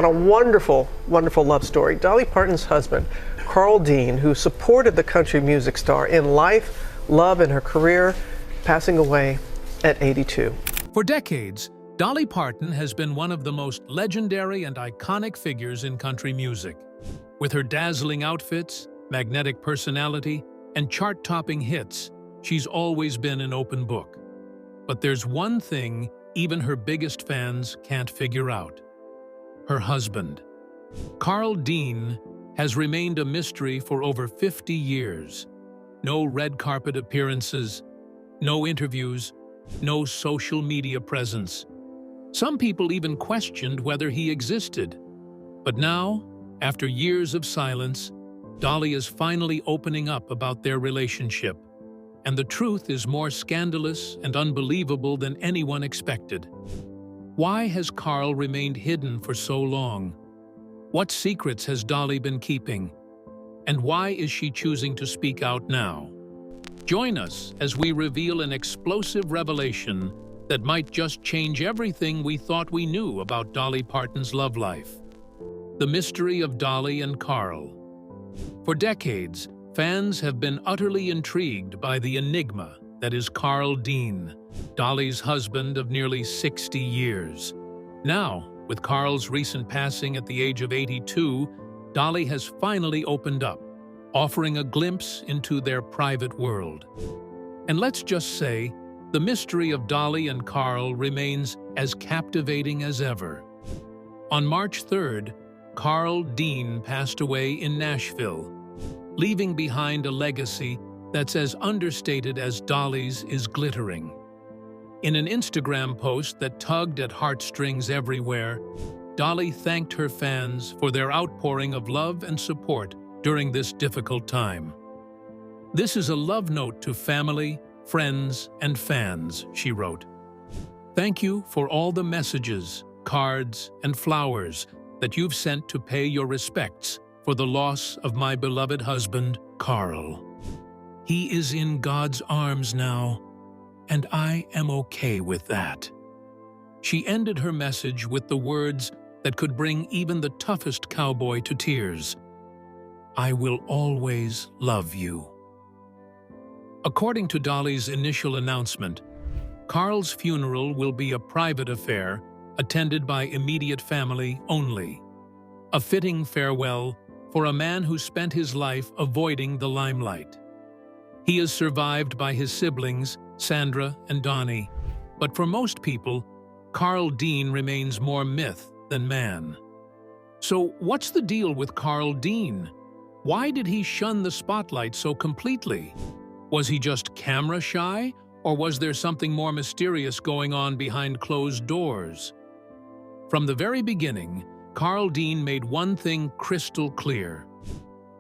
on a wonderful, wonderful love story. Dolly Parton's husband, Carl Dean, who supported the country music star in life, love, and her career, passing away at 82. For decades, Dolly Parton has been one of the most legendary and iconic figures in country music. With her dazzling outfits, magnetic personality, and chart-topping hits, she's always been an open book. But there's one thing even her biggest fans can't figure out: her husband. Carl Dean has remained a mystery for over 50 years. No red carpet appearances, no interviews, no social media presence. Some people even questioned whether he existed. But now, after years of silence, Dolly is finally opening up about their relationship. And the truth is more scandalous and unbelievable than anyone expected. Why has Carl remained hidden for so long? What secrets has Dolly been keeping? And why is she choosing to speak out now? Join us as we reveal an explosive revelation that might just change everything we thought we knew about Dolly Parton's love life. The mystery of Dolly and Carl. For decades, fans have been utterly intrigued by the enigma that is Carl Dean, Dolly's husband of nearly 60 years. Now, with Carl's recent passing at the age of 82, Dolly has finally opened up, offering a glimpse into their private world. And let's just say, the mystery of Dolly and Carl remains as captivating as ever. On March 3rd, Carl Dean passed away in Nashville, leaving behind a legacy that's as understated as Dolly's is glittering. In an Instagram post that tugged at heartstrings everywhere, Dolly thanked her fans for their outpouring of love and support during this difficult time. "This is a love note to family, friends, and fans," she wrote. "Thank you for all the messages, cards, and flowers that you've sent to pay your respects for the loss of my beloved husband, Carl. He is in God's arms now, and I am okay with that." She ended her message with the words that could bring even the toughest cowboy to tears: "I will always love you." According to Dolly's initial announcement, Carl's funeral will be a private affair attended by immediate family only. A fitting farewell for a man who spent his life avoiding the limelight. He is survived by his siblings, Sandra and Donnie, but for most people, Carl Dean remains more myth than man. So what's the deal with Carl Dean? Why did he shun the spotlight so completely? Was he just camera shy, or was there something more mysterious going on behind closed doors? From the very beginning, Carl Dean made one thing crystal clear.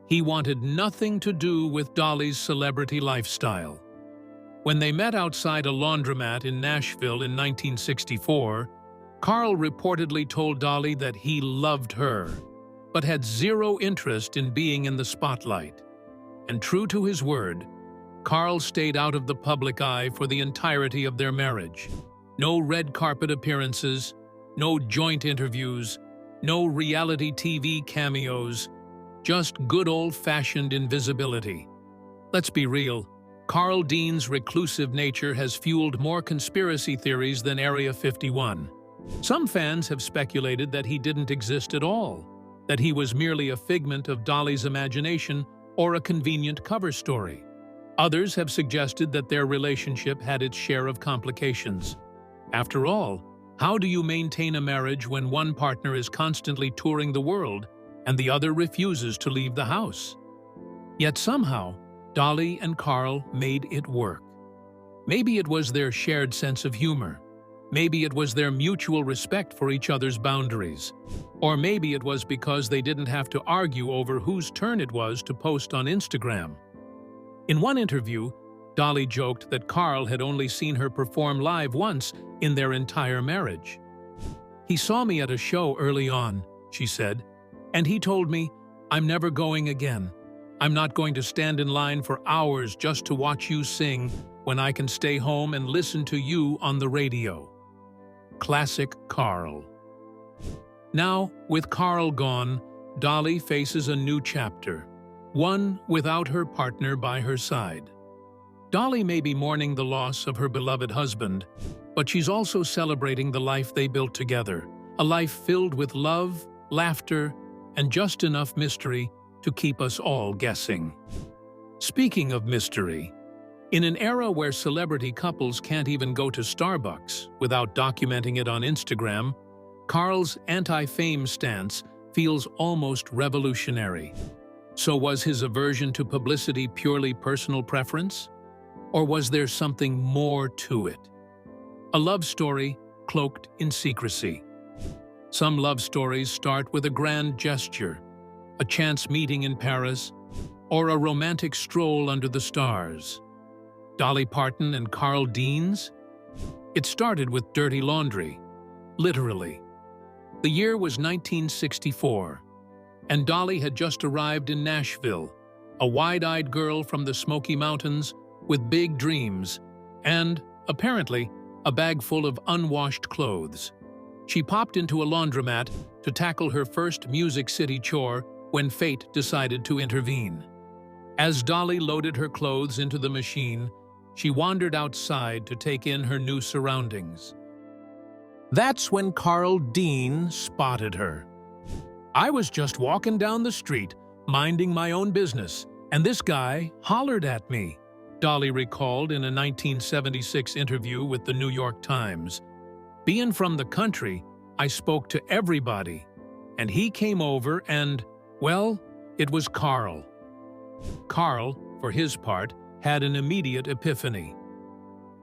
He wanted nothing to do with Dolly's celebrity lifestyle. When they met outside a laundromat in Nashville in 1964, Carl reportedly told Dolly that he loved her, but had zero interest in being in the spotlight. And true to his word, Carl stayed out of the public eye for the entirety of their marriage. No red carpet appearances, no joint interviews, no reality TV cameos, just good old-fashioned invisibility. Let's be real, Carl Dean's reclusive nature has fueled more conspiracy theories than Area 51. Some fans have speculated that he didn't exist at all, that he was merely a figment of Dolly's imagination or a convenient cover story. Others have suggested that their relationship had its share of complications. After all, how do you maintain a marriage when one partner is constantly touring the world and the other refuses to leave the house? Yet somehow, Dolly and Carl made it work. Maybe it was their shared sense of humor. Maybe it was their mutual respect for each other's boundaries. Or maybe it was because they didn't have to argue over whose turn it was to post on Instagram. In one interview, Dolly joked that Carl had only seen her perform live once in their entire marriage. "He saw me at a show early on," she said, "and he told me, 'I'm never going again. I'm not going to stand in line for hours just to watch you sing when I can stay home and listen to you on the radio.'" Classic Carl. Now, with Carl gone, Dolly faces a new chapter, one without her partner by her side. Dolly may be mourning the loss of her beloved husband, but she's also celebrating the life they built together, a life filled with love, laughter, and just enough mystery to keep us all guessing. Speaking of mystery, in an era where celebrity couples can't even go to Starbucks without documenting it on Instagram, Carl's anti-fame stance feels almost revolutionary. So was his aversion to publicity purely personal preference? Or was there something more to it? A love story cloaked in secrecy. Some love stories start with a grand gesture, a chance meeting in Paris, or a romantic stroll under the stars. Dolly Parton and Carl Dean's? It started with dirty laundry, literally. The year was 1964, and Dolly had just arrived in Nashville, a wide-eyed girl from the Smoky Mountains with big dreams and, apparently, a bag full of unwashed clothes. She popped into a laundromat to tackle her first Music City chore when fate decided to intervene. As Dolly loaded her clothes into the machine, she wandered outside to take in her new surroundings. That's when Carl Dean spotted her. "I was just walking down the street, minding my own business, and this guy hollered at me," Dolly recalled in a 1976 interview with the New York Times. "Being from the country, I spoke to everybody, and he came over and, well, it was Carl." Carl, for his part, had an immediate epiphany.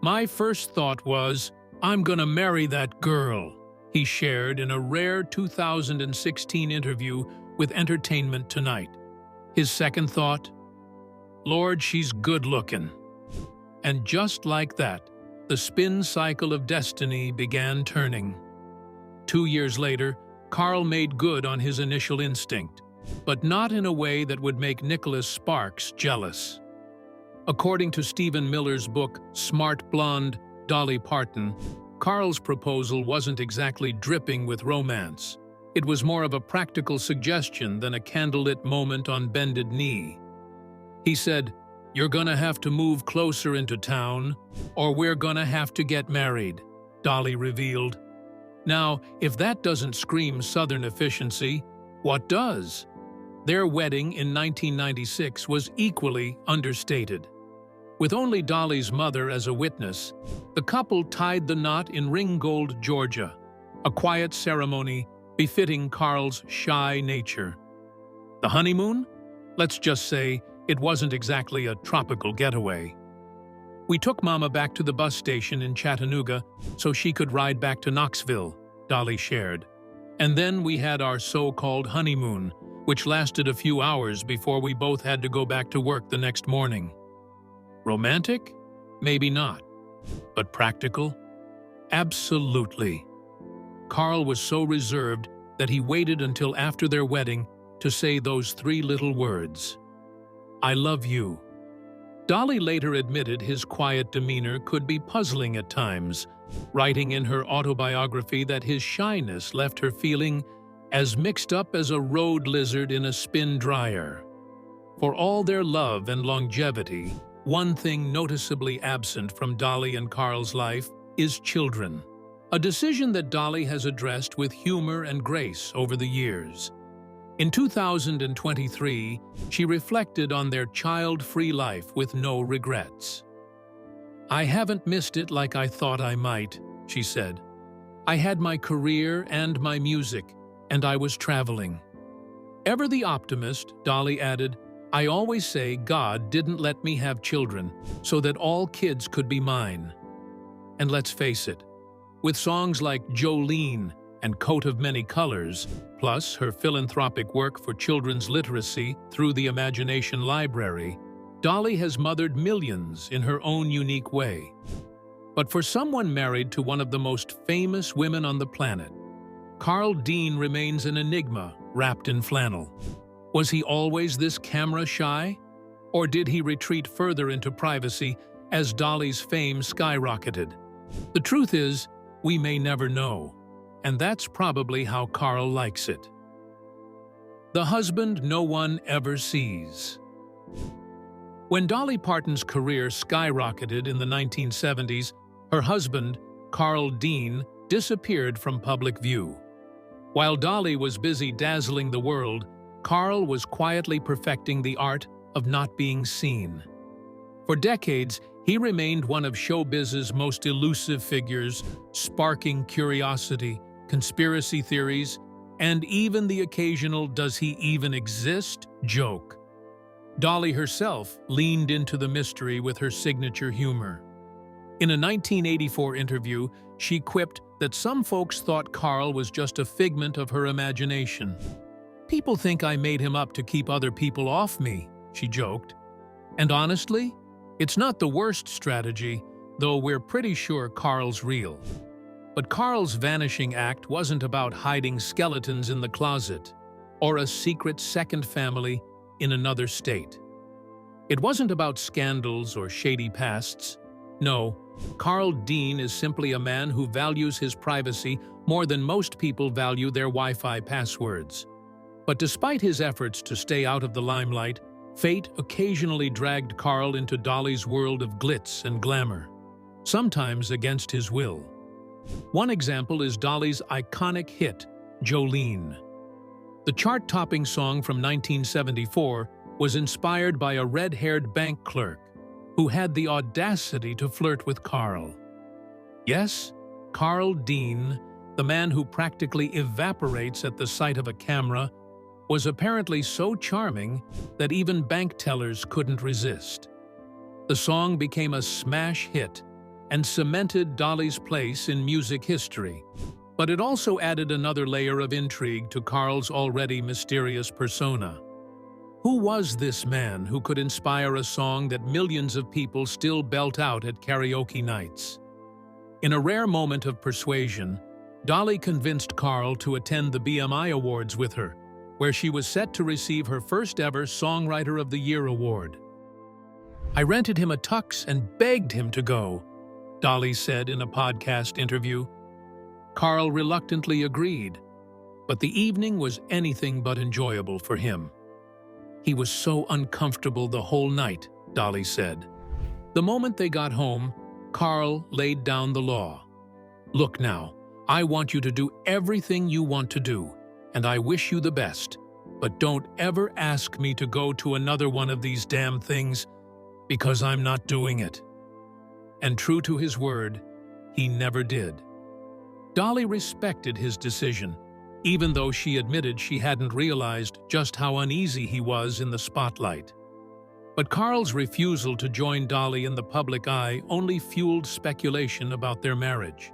"My first thought was, I'm gonna marry that girl," he shared in a rare 2016 interview with Entertainment Tonight. His second thought, "Lord, she's good-looking." And just like that, the spin cycle of destiny began turning. 2 years later, Carl made good on his initial instinct, but not in a way that would make Nicholas Sparks jealous. According to Stephen Miller's book, Smart Blonde, Dolly Parton, Carl's proposal wasn't exactly dripping with romance. It was more of a practical suggestion than a candlelit moment on bended knee. He said, "You're gonna have to move closer into town, or we're gonna have to get married," Dolly revealed. Now, if that doesn't scream Southern efficiency, what does? Their wedding in 1996 was equally understated. With only Dolly's mother as a witness, the couple tied the knot in Ringgold, Georgia, a quiet ceremony befitting Carl's shy nature. The honeymoon? Let's just say it wasn't exactly a tropical getaway. "We took Mama back to the bus station in Chattanooga so she could ride back to Knoxville," Dolly shared. "And then we had our so-called honeymoon, which lasted a few hours before we both had to go back to work the next morning." Romantic? Maybe not. But practical? Absolutely. Carl was so reserved that he waited until after their wedding to say those 3 little words, "I love you." Dolly later admitted his quiet demeanor could be puzzling at times, writing in her autobiography that his shyness left her feeling as mixed up as a road lizard in a spin dryer. For all their love and longevity, one thing noticeably absent from Dolly and Carl's life is children, a decision that Dolly has addressed with humor and grace over the years. In 2023, she reflected on their child-free life with no regrets. "I haven't missed it like I thought I might," she said. "I had my career and my music, and I was traveling." Ever the optimist, Dolly added, "I always say God didn't let me have children so that all kids could be mine." And let's face it, with songs like Jolene and Coat of Many Colors, plus her philanthropic work for children's literacy through the Imagination Library, Dolly has mothered millions in her own unique way. But for someone married to one of the most famous women on the planet, Carl Dean remains an enigma wrapped in flannel. Was he always this camera-shy? Or did he retreat further into privacy as Dolly's fame skyrocketed? The truth is, we may never know. And that's probably how Carl likes it. The husband no one ever sees. When Dolly Parton's career skyrocketed in the 1970s, her husband, Carl Dean, disappeared from public view. While Dolly was busy dazzling the world, Carl was quietly perfecting the art of not being seen. For decades, he remained one of showbiz's most elusive figures, sparking curiosity, conspiracy theories, and even the occasional "does he even exist?" joke. Dolly herself leaned into the mystery with her signature humor. In a 1984 interview, she quipped that some folks thought Carl was just a figment of her imagination. "People think I made him up to keep other people off me," she joked. And honestly, it's not the worst strategy, though we're pretty sure Carl's real. But Carl's vanishing act wasn't about hiding skeletons in the closet or a secret second family in another state. It wasn't about scandals or shady pasts. No, Carl Dean is simply a man who values his privacy more than most people value their Wi-Fi passwords. But despite his efforts to stay out of the limelight, fate occasionally dragged Carl into Dolly's world of glitz and glamour, sometimes against his will. One example is Dolly's iconic hit, Jolene. The chart-topping song from 1974 was inspired by a red-haired bank clerk who had the audacity to flirt with Carl. Yes, Carl Dean, the man who practically evaporates at the sight of a camera, was apparently so charming that even bank tellers couldn't resist. The song became a smash hit and cemented Dolly's place in music history, but it also added another layer of intrigue to Carl's already mysterious persona. Who was this man who could inspire a song that millions of people still belt out at karaoke nights? In a rare moment of persuasion, Dolly convinced Carl to attend the BMI Awards with her, where she was set to receive her first-ever Songwriter of the Year award. "I rented him a tux and begged him to go," Dolly said in a podcast interview. Carl reluctantly agreed, but the evening was anything but enjoyable for him. "He was so uncomfortable the whole night," Dolly said. The moment they got home, Carl laid down the law. "Look now, I want you to do everything you want to do, and I wish you the best, but don't ever ask me to go to another one of these damn things, because I'm not doing it." And true to his word, he never did. Dolly respected his decision, even though she admitted she hadn't realized just how uneasy he was in the spotlight. But Carl's refusal to join Dolly in the public eye only fueled speculation about their marriage.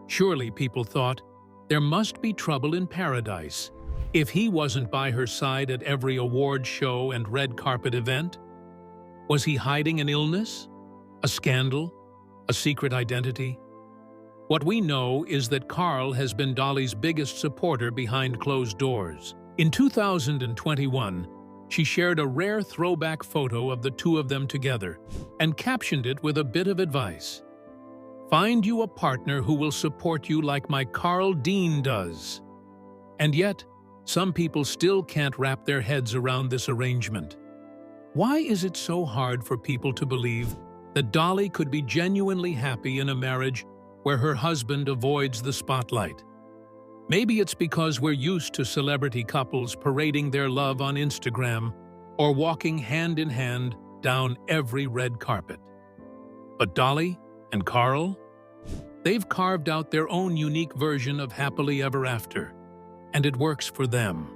Surely, people thought, there must be trouble in paradise if he wasn't by her side at every award show and red carpet event. Was he hiding an illness? A scandal? A secret identity? What we know is that Carl has been Dolly's biggest supporter behind closed doors. In 2021, she shared a rare throwback photo of the two of them together and captioned it with a bit of advice. "Find you a partner who will support you like my Carl Dean does." And yet, some people still can't wrap their heads around this arrangement. Why is it so hard for people to believe that Dolly could be genuinely happy in a marriage where her husband avoids the spotlight? Maybe it's because we're used to celebrity couples parading their love on Instagram or walking hand in hand down every red carpet. But Dolly and Carl? They've carved out their own unique version of happily ever after, and it works for them.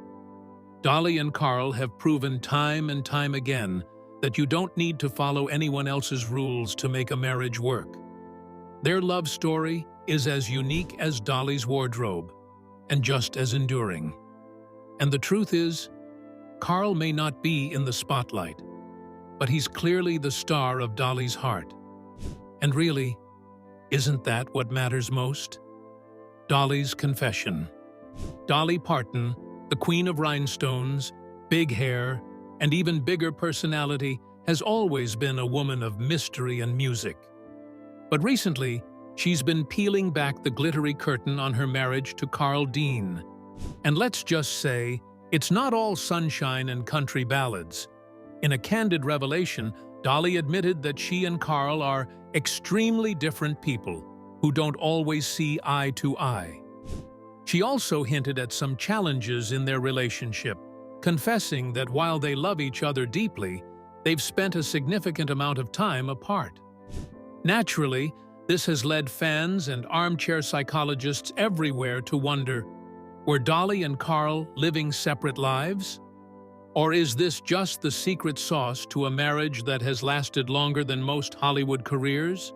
Dolly and Carl have proven time and time again that you don't need to follow anyone else's rules to make a marriage work. Their love story is as unique as Dolly's wardrobe, and just as enduring. And the truth is, Carl may not be in the spotlight, but he's clearly the star of Dolly's heart. And really, isn't that what matters most? Dolly's confession. Dolly Parton, the queen of rhinestones, big hair, and even bigger personality, has always been a woman of mystery and music. But recently, she's been peeling back the glittery curtain on her marriage to Carl Dean. And let's just say, it's not all sunshine and country ballads. In a candid revelation, Dolly admitted that she and Carl are extremely different people who don't always see eye to eye. She also hinted at some challenges in their relationship, confessing that while they love each other deeply, they've spent a significant amount of time apart. Naturally, this has led fans and armchair psychologists everywhere to wonder, were Dolly and Carl living separate lives? Or is this just the secret sauce to a marriage that has lasted longer than most Hollywood careers?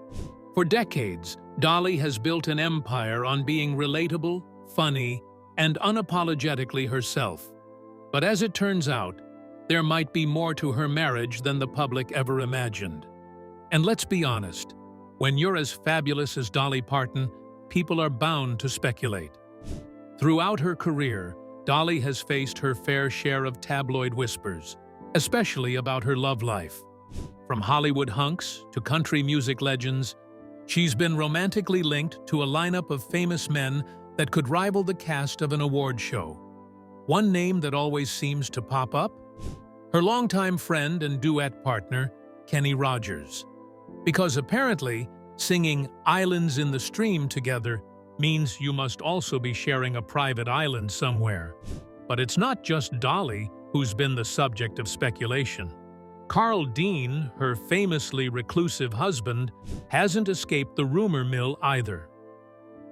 For decades, Dolly has built an empire on being relatable, funny, and unapologetically herself. But as it turns out, there might be more to her marriage than the public ever imagined. And let's be honest, when you're as fabulous as Dolly Parton, people are bound to speculate. Throughout her career, Dolly has faced her fair share of tabloid whispers, especially about her love life. From Hollywood hunks to country music legends, she's been romantically linked to a lineup of famous men that could rival the cast of an award show. One name that always seems to pop up? Her longtime friend and duet partner, Kenny Rogers. Because apparently, singing Islands in the Stream together means you must also be sharing a private island somewhere. But it's not just Dolly who's been the subject of speculation. Carl Dean, her famously reclusive husband, hasn't escaped the rumor mill either.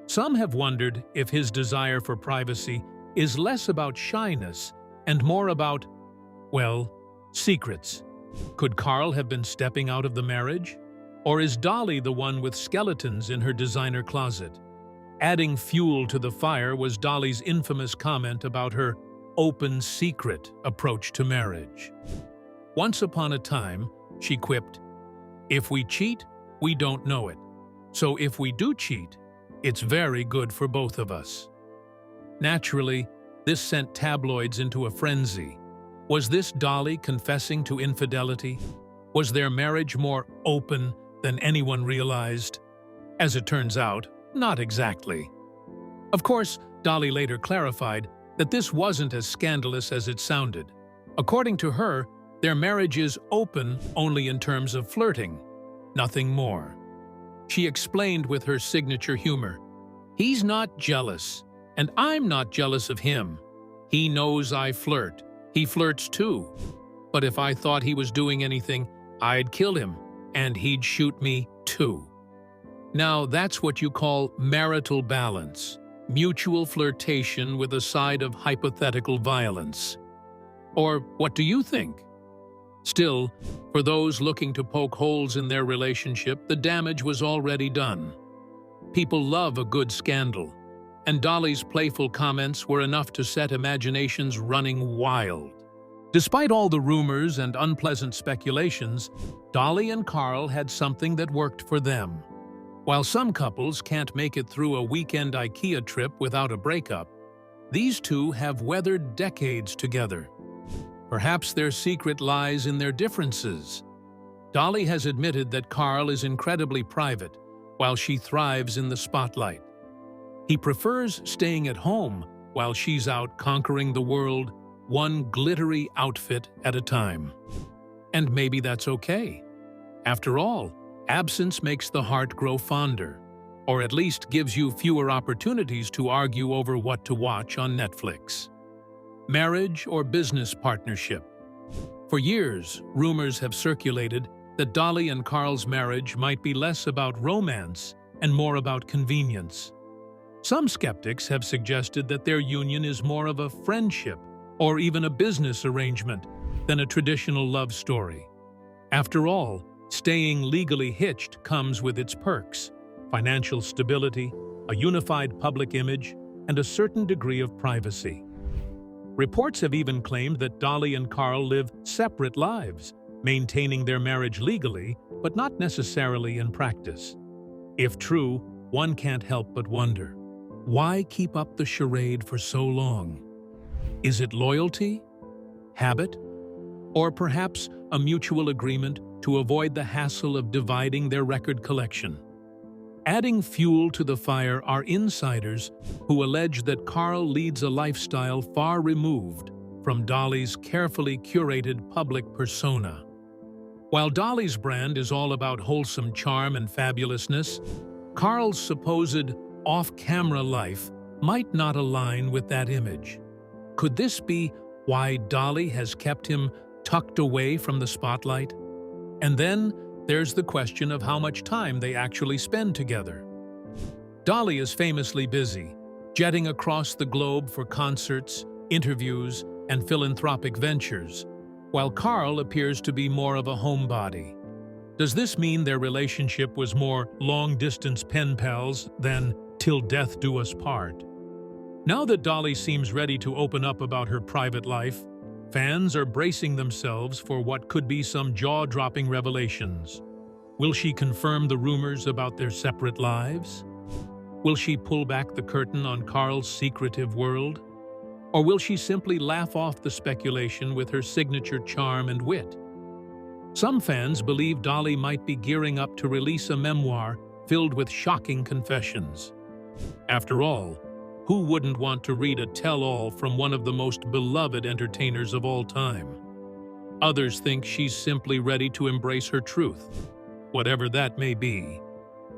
Some have wondered if his desire for privacy is less about shyness and more about, well, secrets. Could Carl have been stepping out of the marriage? Or is Dolly the one with skeletons in her designer closet? Adding fuel to the fire was Dolly's infamous comment about her open secret approach to marriage. Once upon a time, she quipped, "If we cheat, we don't know it. So if we do cheat, it's very good for both of us." Naturally, this sent tabloids into a frenzy. Was this Dolly confessing to infidelity? Was their marriage more open than anyone realized? As it turns out, not exactly. Of course, Dolly later clarified that this wasn't as scandalous as it sounded. According to her, their marriage is open only in terms of flirting, nothing more. She explained with her signature humor, "He's not jealous, and I'm not jealous of him. He knows I flirt. He flirts too. But if I thought he was doing anything, I'd kill him, and he'd shoot me too." Now, that's what you call marital balance, mutual flirtation with a side of hypothetical violence. Or what do you think? Still, for those looking to poke holes in their relationship, the damage was already done. People love a good scandal, and Dolly's playful comments were enough to set imaginations running wild. Despite all the rumors and unpleasant speculations, Dolly and Carl had something that worked for them. While some couples can't make it through a weekend IKEA trip without a breakup, these two have weathered decades together. Perhaps their secret lies in their differences. Dolly has admitted that Carl is incredibly private, while she thrives in the spotlight. He prefers staying at home while she's out conquering the world, one glittery outfit at a time. And maybe that's okay. After all, absence makes the heart grow fonder, or at least gives you fewer opportunities to argue over what to watch on Netflix. Marriage or business partnership? For years, rumors have circulated that Dolly and Carl's marriage might be less about romance and more about convenience. Some skeptics have suggested that their union is more of a friendship or even a business arrangement than a traditional love story. After all, staying legally hitched comes with its perks: financial stability, a unified public image, and a certain degree of privacy. Reports have even claimed that Dolly and Carl live separate lives, maintaining their marriage legally, but not necessarily in practice. If true, one can't help but wonder, why keep up the charade for so long? Is it loyalty? Habit? Or perhaps a mutual agreement to avoid the hassle of dividing their record collection? Adding fuel to the fire are insiders who allege that Carl leads a lifestyle far removed from Dolly's carefully curated public persona. While Dolly's brand is all about wholesome charm and fabulousness, Carl's supposed off-camera life might not align with that image. Could this be why Dolly has kept him tucked away from the spotlight? And then there's the question of how much time they actually spend together. Dolly is famously busy, jetting across the globe for concerts, interviews, and philanthropic ventures, while Carl appears to be more of a homebody. Does this mean their relationship was more long-distance pen pals than till death do us part? Now that Dolly seems ready to open up about her private life, fans are bracing themselves for what could be some jaw-dropping revelations. Will she confirm the rumors about their separate lives? Will she pull back the curtain on Carl's secretive world? Or will she simply laugh off the speculation with her signature charm and wit? Some fans believe Dolly might be gearing up to release a memoir filled with shocking confessions. After all, who wouldn't want to read a tell-all from one of the most beloved entertainers of all time? Others think she's simply ready to embrace her truth, whatever that may be,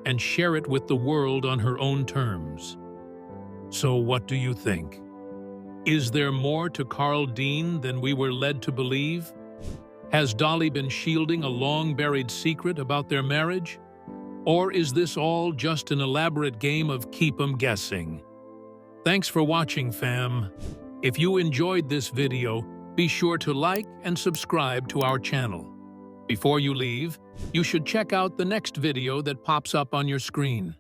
and share it with the world on her own terms. So what do you think? Is there more to Carl Dean than we were led to believe? Has Dolly been shielding a long-buried secret about their marriage? Or is this all just an elaborate game of keep 'em guessing? Thanks for watching, fam. If you enjoyed this video, be sure to like and subscribe to our channel. Before you leave, you should check out the next video that pops up on your screen.